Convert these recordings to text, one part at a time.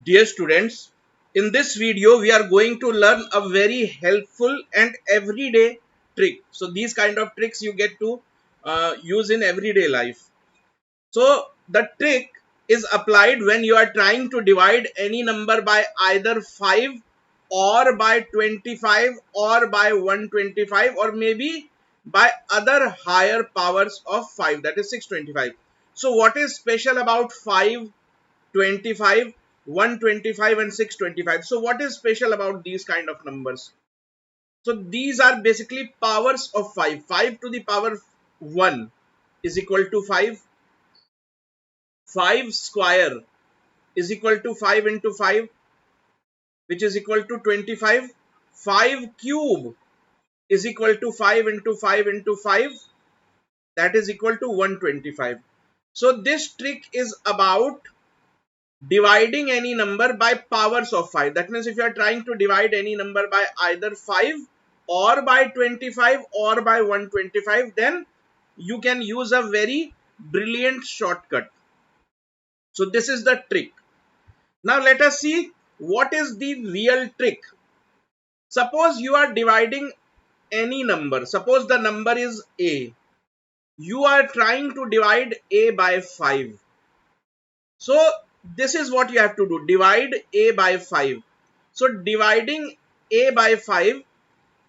Dear students, in this video we are going to learn a very helpful and everyday trick. So these kind of tricks you get to use in everyday life. So the trick is applied when you are trying to divide any number by either 5 or by 25 or by 125 or maybe by other higher powers of 5, that is 625. So what is special about 5, 25, 125 and 625? So what is special about these kind of numbers? So these are basically powers of 5. 5 to the power 1 is equal to 5. 5 square is equal to 5 into 5, which is equal to 25. 5 cube is equal to 5 into 5 into 5, that is equal to 125. So this trick is about dividing any number by powers of 5. That means if you are trying to divide any number by either 5 or by 25 or by 125, then you can use a very brilliant shortcut. So this is the trick. Now let us see what is the real trick. Suppose you are dividing any number. Suppose the number is a. You are trying to divide a by 5. So this is what you have to do. Divide a by 5. So dividing a by 5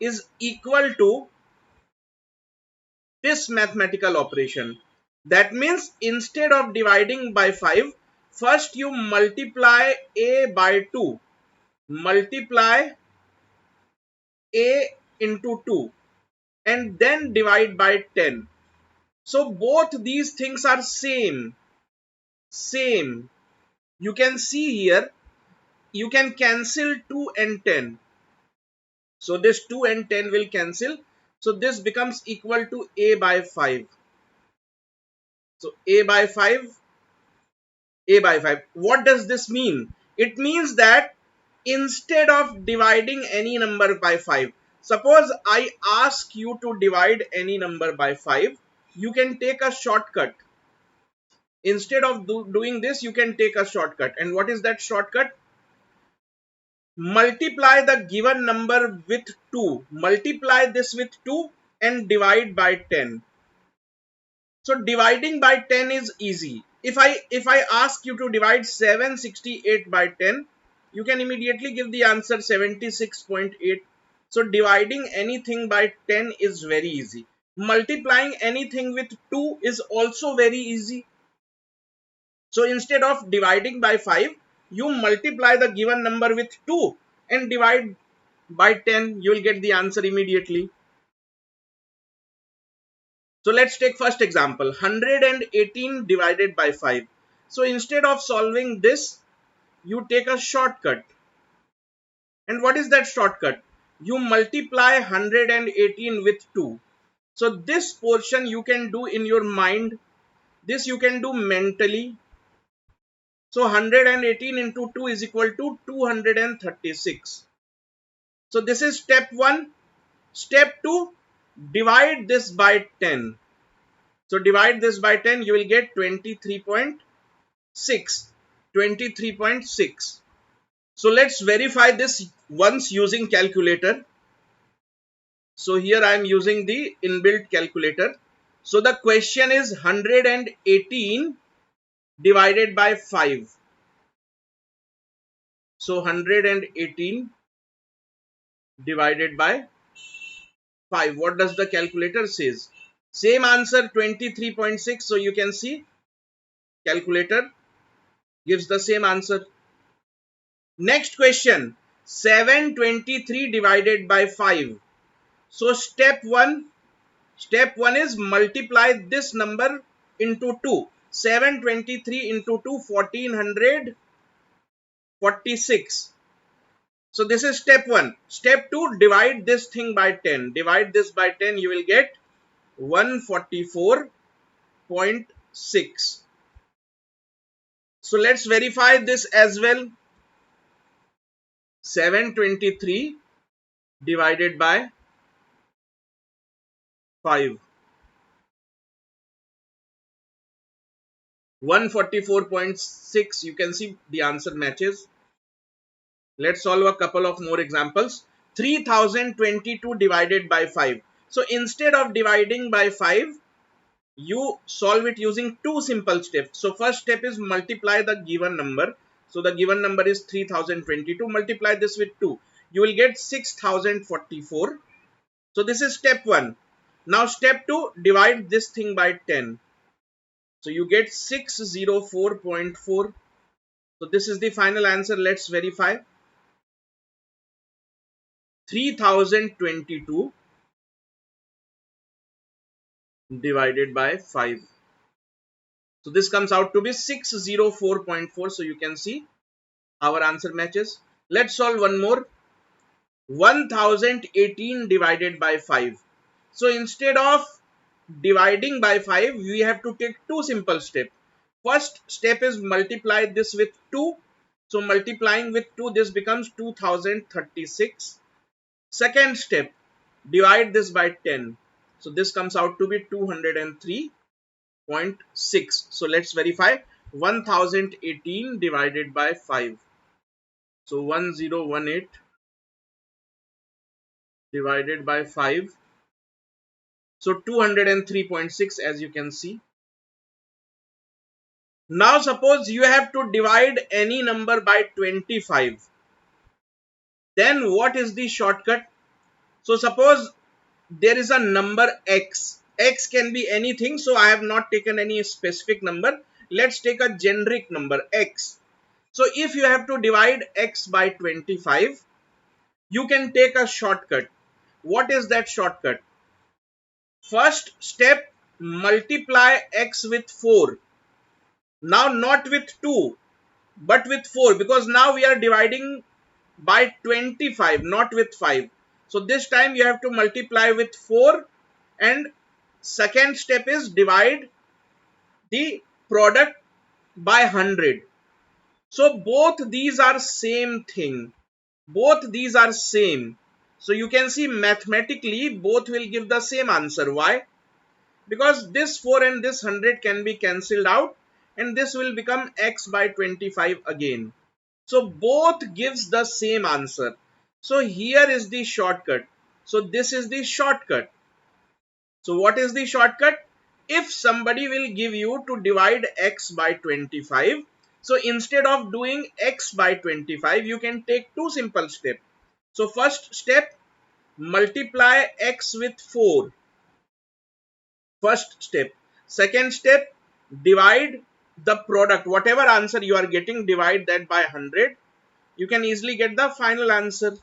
is equal to this mathematical operation. That means instead of dividing by 5, first you multiply a by 2. Multiply a into 2 and then divide by 10. So both these things are same. You can see here, you can cancel 2 and 10. So this 2 and 10 will cancel. So this becomes equal to a by 5. So a by 5, a by 5. What does this mean? It means that instead of dividing any number by 5, suppose I ask you to divide any number by 5, you can take a shortcut. Instead of doing this, you can take a shortcut. And what is that shortcut? Multiply the given number with 2. Multiply this with 2 and divide by 10. So dividing by 10 is easy. If I ask you to divide 768 by 10, you can immediately give the answer 76.8. So dividing anything by 10 is very easy. Multiplying anything with 2 is also very easy. So instead of dividing by 5, you multiply the given number with 2 and divide by 10. You will get the answer immediately. So let's take first example, 118 divided by 5. So instead of solving this, you take a shortcut. And what is that shortcut? You multiply 118 with 2. So this portion you can do in your mind. This you can do mentally. So 118 into 2 is equal to 236. So this is step 1. Step 2, divide this by 10. So divide this by 10, you will get 23.6. 23.6. So let's verify this once using calculator. So here I am using the inbuilt calculator. So the question is 118 divided by 5. So 118 divided by 5. What does the calculator says? Same answer, 23.6. So you can see calculator gives the same answer. Next question, 723 divided by 5. So step 1 is multiply this number into 2. 723 into 2, 1446. So this is step 1. Step 2, divide this thing by 10. Divide this by 10, you will get 144.6. So let's verify this as well. 723 divided by 5. 144.6. You can see the answer matches. Let's solve a couple of more examples. 3022 divided by 5. So instead of dividing by 5, you solve it using two simple steps. So first step is multiply the given number. So the given number is 3022. Multiply this with 2. You will get 6044. So this is step 1. Now step 2, divide this thing by 10. So you get 604.4. So this is the final answer. Let's verify. 3022 divided by 5. So this comes out to be 604.4. So you can see our answer matches. Let's solve one more. 1018 divided by 5. So instead of dividing by 5, we have to take two simple steps. First step is multiply this with 2. So multiplying with 2, this becomes 2036. Second step, divide this by 10. So this comes out to be 203.6. So let's verify. 1018 divided by 5. So 1018 divided by 5. So 203.6, as you can see. Now suppose you have to divide any number by 25. Then what is the shortcut? So suppose there is a number x. X can be anything. So I have not taken any specific number. Let's take a generic number x. So if you have to divide x by 25, you can take a shortcut. What is that shortcut? First step, multiply x with 4. Now not with 2, but with 4, because now we are dividing by 25, not with 5. So this time you have to multiply with 4, and second step is divide the product by 100. So both these are same thing. Both these are same. So you can see mathematically both will give the same answer. Why? Because this 4 and this 100 can be cancelled out, and this will become x by 25 again. So both gives the same answer. So here is the shortcut. So this is the shortcut. So what is the shortcut? If somebody will give you to divide x by 25, so instead of doing x by 25, you can take two simple steps. So first step, multiply x with 4. First step. Second step, divide the product. Whatever answer you are getting, divide that by 100. You can easily get the final answer.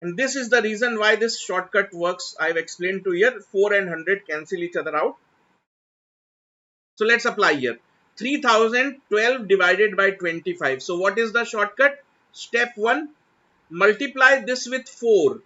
And this is the reason why this shortcut works. I've explained to you here. 4 and 100 cancel each other out. So let's apply here. 3012 divided by 25. So what is the shortcut? Step 1, multiply this with 4.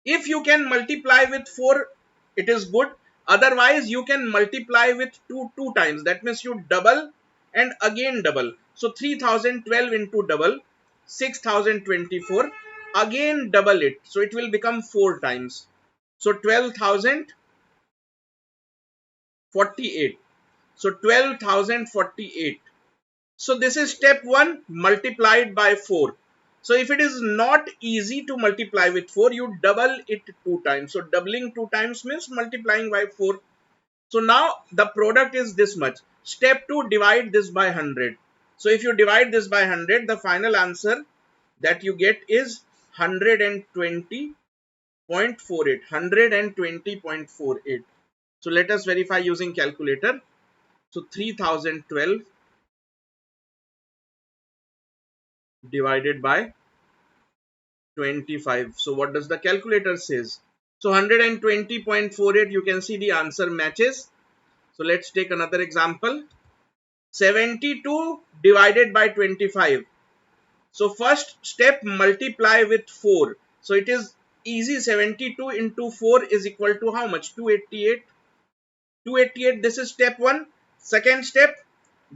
If you can multiply with 4, it is good. Otherwise, you can multiply with 2 times. That means you double and again double. So 3012 into double, 6024. Again double it. So it will become 4 times. So 12,048. So 12,048. So this is step 1, multiplied by 4. So if it is not easy to multiply with 4, you double it 2 times. So doubling 2 times means multiplying by 4. So now the product is this much. Step 2, divide this by 100. So if you divide this by 100, the final answer that you get is 120.48. 120.48. So let us verify using calculator. So 3012 divided by 25. So what does the calculator says? So 120.48, you can see the answer matches. So let's take another example. 72 divided by 25. So first step, multiply with 4. So it is easy. 72 into 4 is equal to how much? 288. 288, this is step 1. Second step,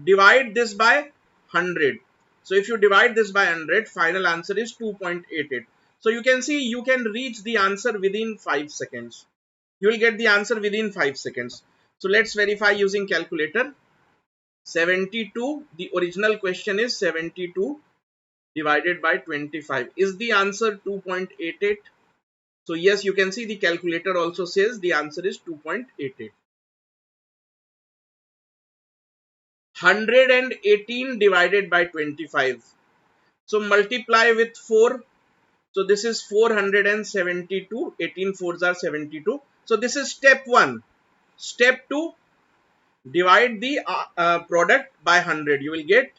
divide this by 100. So if you divide this by 100, final answer is 2.88. So you can see you can reach the answer within 5 seconds. You will get the answer within 5 seconds. So let's verify using calculator. 72, the original question is 72 divided by 25. Is the answer 2.88? So yes, you can see the calculator also says the answer is 2.88. 118 divided by 25. So multiply with 4. So this is 472. 18 fours are 72. So this is step 1. Step 2, divide the product by 100. You will get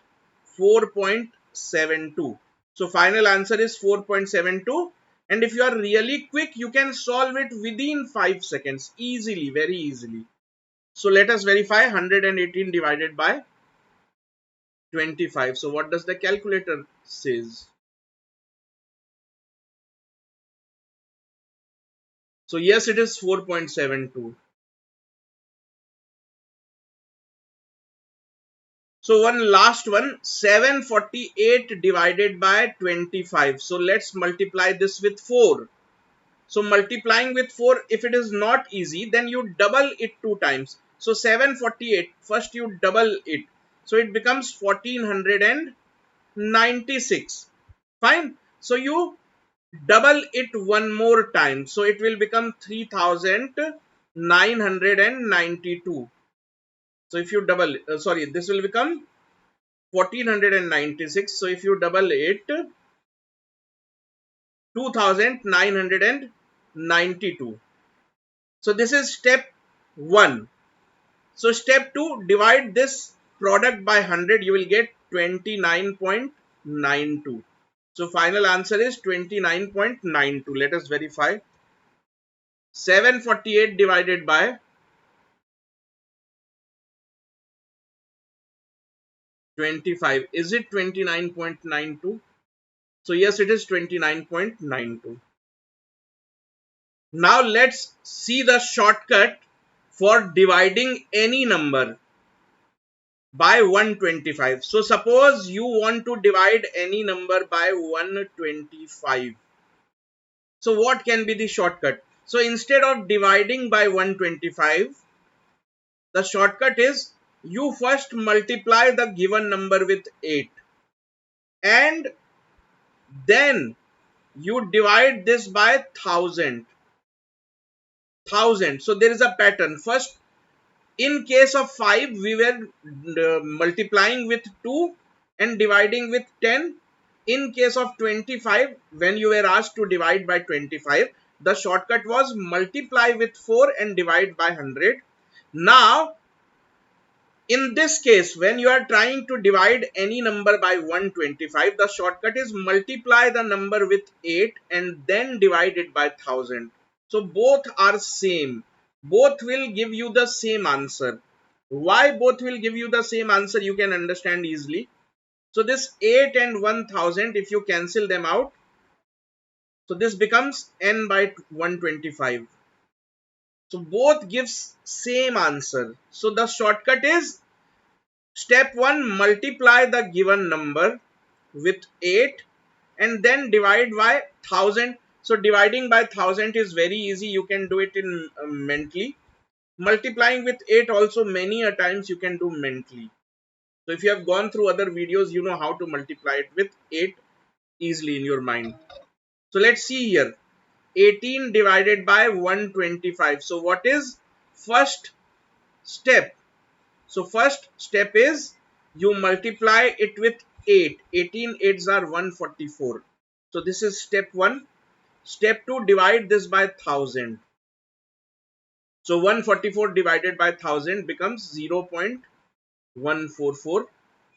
4.72. So final answer is 4.72. And if you are really quick, you can solve it within 5 seconds. Easily, very easily. So let us verify 118 divided by 25. So what does the calculator says? So yes, it is 4.72. So one last one, 748 divided by 25. So let's multiply this with 4. So multiplying with 4, if it is not easy, then you double it 2 times. So 748, first you double it. So it becomes 1496. Fine. So you double it one more time. So it will become 3992. So if you double, this will become 1496. So if you double it, 2992. So this is step 1. So step 2, divide this product by 100. You will get 29.92. So final answer is 29.92. Let us verify. 748 divided by 25. Is it 29.92? So yes, it is 29.92. Now let's see the shortcut for dividing any number by 125. So suppose you want to divide any number by 125. So what can be the shortcut? So instead of dividing by 125, the shortcut is you first multiply the given number with 8 and then you divide this by 1000. So there is a pattern. First, in case of 5, we were multiplying with 2 and dividing with 10. In case of 25, when you were asked to divide by 25, the shortcut was multiply with 4 and divide by 100. Now, in this case, when you are trying to divide any number by 125, the shortcut is multiply the number with 8 and then divide it by 1000. So both are same. Both will give you the same answer. Why both will give you the same answer, you can understand easily. So this 8 and 1000, if you cancel them out, so this becomes n by 125. So both gives same answer. So the shortcut is step 1, multiply the given number with 8 and then divide by 1000. So dividing by 1000 is very easy. You can do it in mentally. Multiplying with 8 also many a times you can do mentally. So if you have gone through other videos, you know how to multiply it with 8 easily in your mind. So let's see here. 18 divided by 125. So what is first step? So first step is you multiply it with 8. 18 8s are 144. So this is step 1. Step 2, divide this by 1000. So 144 divided by 1000 becomes 0.144.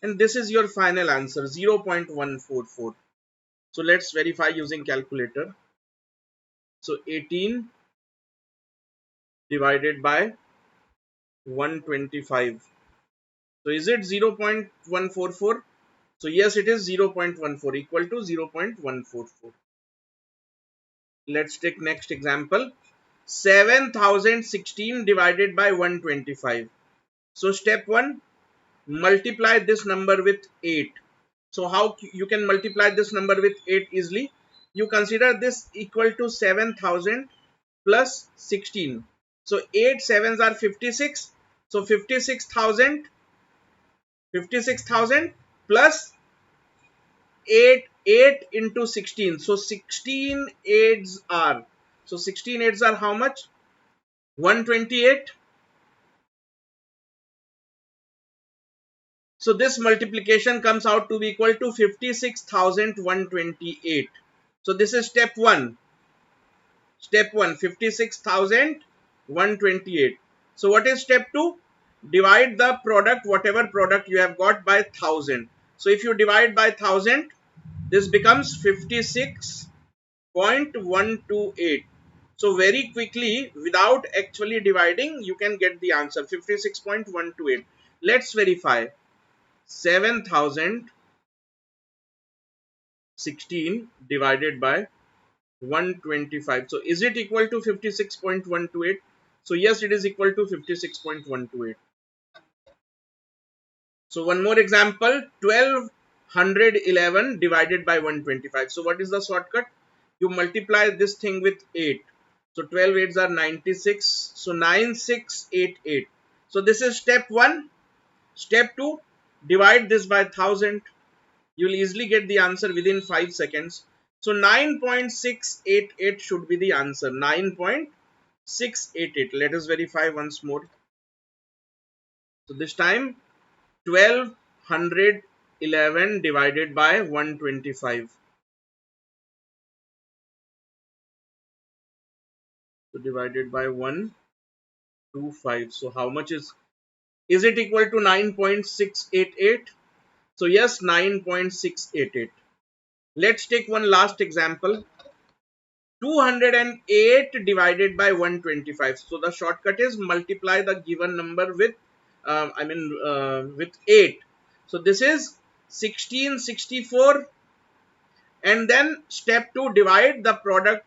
And this is your final answer, 0.144. So let's verify using calculator. So 18 divided by 125. So is it 0.144? So yes, it is 0.14 equal to 0.144. Let's take next example. 7016 divided by 125. So step 1, multiply this number with 8. So how you can multiply this number with 8 easily? You consider this equal to 7000 plus 16. So 8 sevens are 56. So 56,000 56,000 plus 8 into 16. So 16 eights are, so 16 eights are how much? 128. So this multiplication comes out to be equal to 56,128. So this is step 1. Step 1, 56,128. So what is step 2? Divide the product, whatever product you have got, by 1000. So if you divide by 1000, this becomes 56.128. So very quickly, without actually dividing, you can get the answer 56.128. Let's verify. 7,016 divided by 125. So is it equal to 56.128? So yes, it is equal to 56.128. So one more example, 1211 divided by 125. So what is the shortcut? You multiply this thing with 8. So 12 eights are 96. So 9688. So this is step 1. Step 2, divide this by 1000. You will easily get the answer within 5 seconds. So 9.688 should be the answer. 9.688. Let us verify once more. So this time 1211 divided by 125. So divided by 125. So how much is it equal to 9.688? So yes, 9.688. Let's take one last example. 208 divided by 125. So the shortcut is multiply the given number with with 8. So this is 1664, and then step 2, divide the product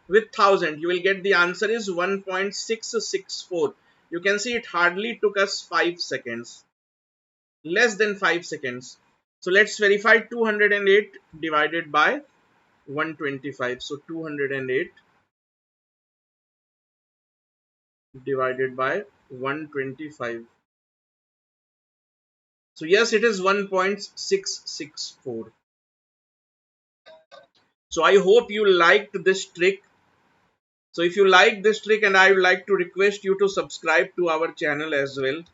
with 1000. You will get the answer is 1.664. You can see it hardly took us 5 seconds, less than 5 seconds. So let's verify. 208 divided by 125. So 208 divided by 125. So yes, it is 1.664. So I hope you liked this trick. So if you like this trick, and I would like to request you to subscribe to our channel as well.